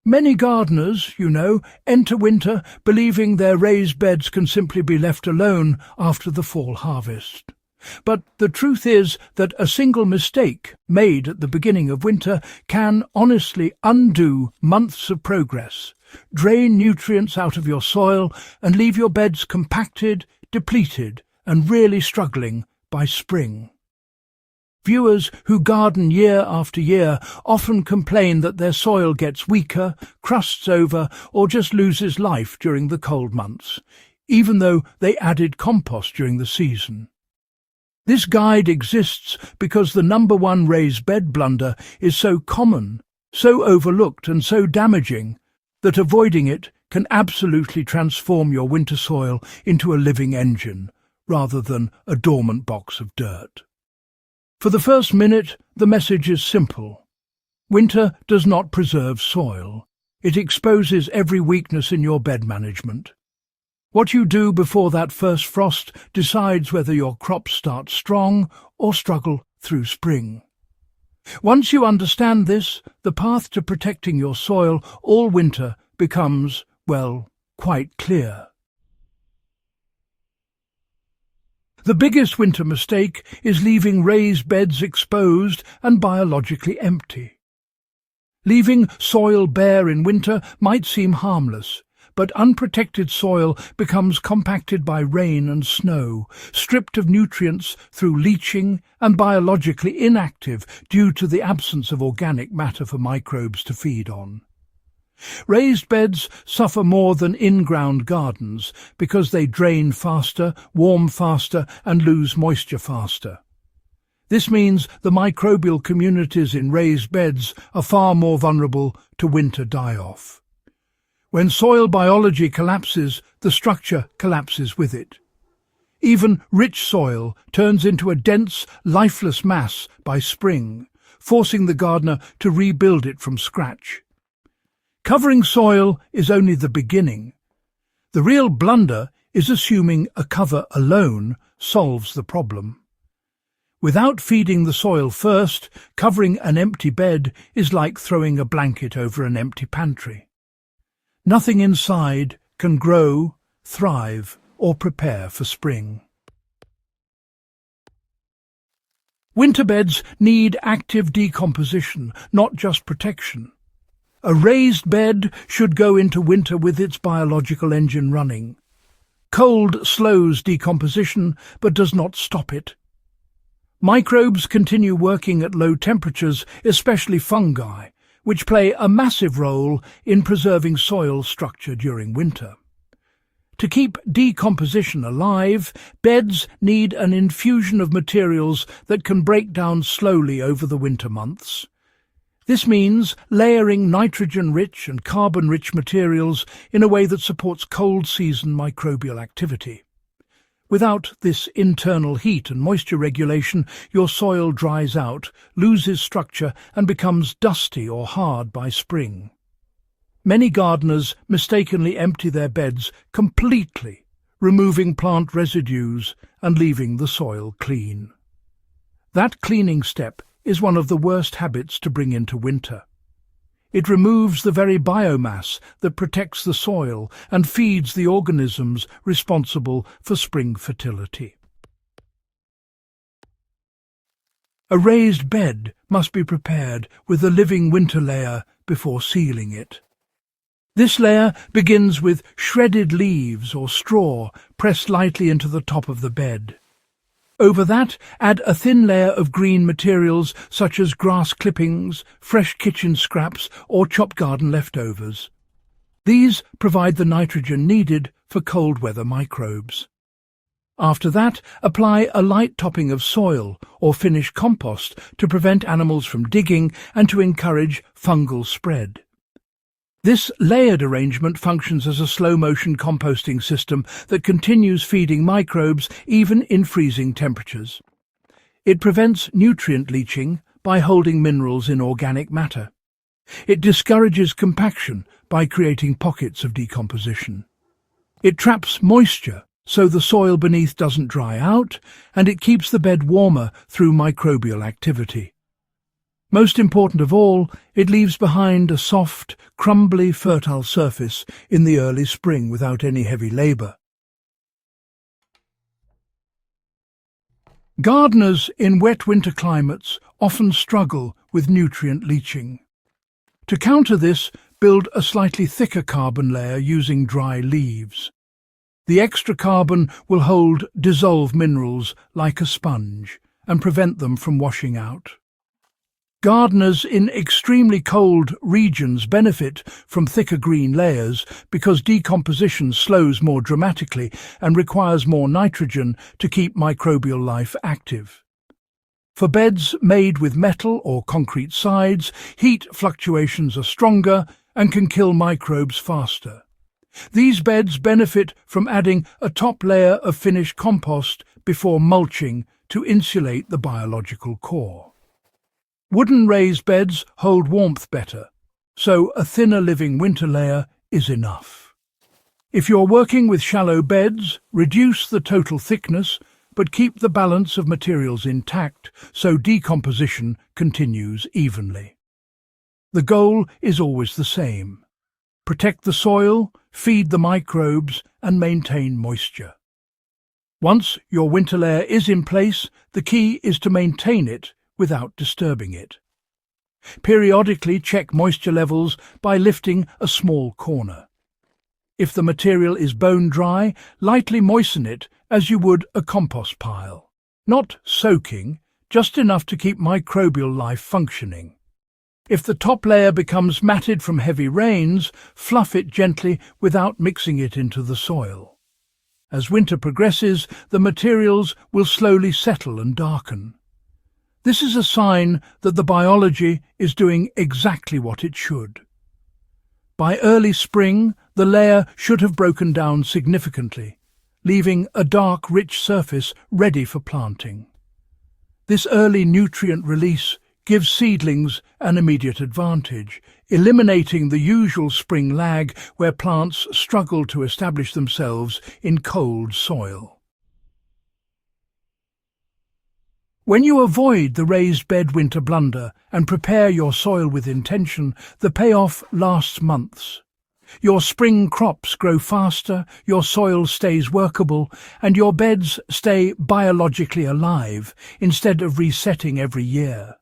Many gardeners, enter winter believing their raised beds can simply be left alone after the fall harvest. But the truth is that a single mistake made at the beginning of winter can honestly undo months of progress, drain nutrients out of your soil, and leave your beds compacted, depleted, and really struggling by spring. Viewers who garden year after year often complain that their soil gets weaker, crusts over, or just loses life during the cold months, even though they added compost during the season. This guide exists because the #1 raised bed blunder is so common, so overlooked and so damaging that avoiding it can absolutely transform your winter soil into a living engine rather than a dormant box of dirt. For the first minute, the message is simple. Winter does not preserve soil. It exposes every weakness in your bed management. What you do before that first frost decides whether your crops start strong or struggle through spring. Once you understand this, the path to protecting your soil all winter becomes, quite clear. The biggest winter mistake is leaving raised beds exposed and biologically empty. Leaving soil bare in winter might seem harmless, but unprotected soil becomes compacted by rain and snow, stripped of nutrients through leaching, and biologically inactive due to the absence of organic matter for microbes to feed on. Raised beds suffer more than in-ground gardens because they drain faster, warm faster, and lose moisture faster. This means the microbial communities in raised beds are far more vulnerable to winter die-off. When soil biology collapses, the structure collapses with it. Even rich soil turns into a dense, lifeless mass by spring, forcing the gardener to rebuild it from scratch. Covering soil is only the beginning. The real blunder is assuming a cover alone solves the problem. Without feeding the soil first, covering an empty bed is like throwing a blanket over an empty pantry. Nothing inside can grow, thrive, or prepare for spring. Winter beds need active decomposition, not just protection. A raised bed should go into winter with its biological engine running. Cold slows decomposition, but does not stop it. Microbes continue working at low temperatures, especially fungi, which play a massive role in preserving soil structure during winter. To keep decomposition alive, beds need an infusion of materials that can break down slowly over the winter months. This means layering nitrogen-rich and carbon-rich materials in a way that supports cold-season microbial activity. Without this internal heat and moisture regulation, your soil dries out, loses structure, and becomes dusty or hard by spring. Many gardeners mistakenly empty their beds completely, removing plant residues and leaving the soil clean. That cleaning step is one of the worst habits to bring into winter. It removes the very biomass that protects the soil and feeds the organisms responsible for spring fertility. A raised bed must be prepared with a living winter layer before sealing it. This layer begins with shredded leaves or straw pressed lightly into the top of the bed. Over that, add a thin layer of green materials such as grass clippings, fresh kitchen scraps, or chopped garden leftovers. These provide the nitrogen needed for cold weather microbes. After that, apply a light topping of soil or finish compost to prevent animals from digging and to encourage fungal spread. This layered arrangement functions as a slow-motion composting system that continues feeding microbes even in freezing temperatures. It prevents nutrient leaching by holding minerals in organic matter. It discourages compaction by creating pockets of decomposition. It traps moisture so the soil beneath doesn't dry out, and it keeps the bed warmer through microbial activity. Most important of all, it leaves behind a soft, crumbly, fertile surface in the early spring without any heavy labour. Gardeners in wet winter climates often struggle with nutrient leaching. To counter this, build a slightly thicker carbon layer using dry leaves. The extra carbon will hold dissolved minerals like a sponge and prevent them from washing out. Gardeners in extremely cold regions benefit from thicker green layers because decomposition slows more dramatically and requires more nitrogen to keep microbial life active. For beds made with metal or concrete sides, heat fluctuations are stronger and can kill microbes faster. These beds benefit from adding a top layer of finished compost before mulching to insulate the biological core. Wooden raised beds hold warmth better, so a thinner living winter layer is enough. If you're working with shallow beds, reduce the total thickness, but keep the balance of materials intact so decomposition continues evenly. The goal is always the same: protect the soil, feed the microbes, and maintain moisture. Once your winter layer is in place, the key is to maintain it without disturbing it. Periodically check moisture levels by lifting a small corner. If the material is bone dry, lightly moisten it as you would a compost pile. Not soaking, just enough to keep microbial life functioning. If the top layer becomes matted from heavy rains, fluff it gently without mixing it into the soil. As winter progresses, the materials will slowly settle and darken. This is a sign that the biology is doing exactly what it should. By early spring, the layer should have broken down significantly, leaving a dark, rich surface ready for planting. This early nutrient release gives seedlings an immediate advantage, eliminating the usual spring lag where plants struggle to establish themselves in cold soil. When you avoid the raised bed winter blunder and prepare your soil with intention, the payoff lasts months. Your spring crops grow faster, your soil stays workable, and your beds stay biologically alive instead of resetting every year.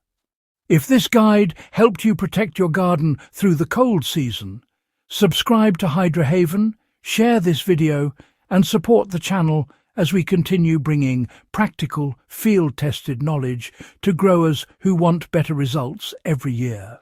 If this guide helped you protect your garden through the cold season, subscribe to HydroHaven, share this video, and support the channel as we continue bringing practical, field-tested knowledge to growers who want better results every year.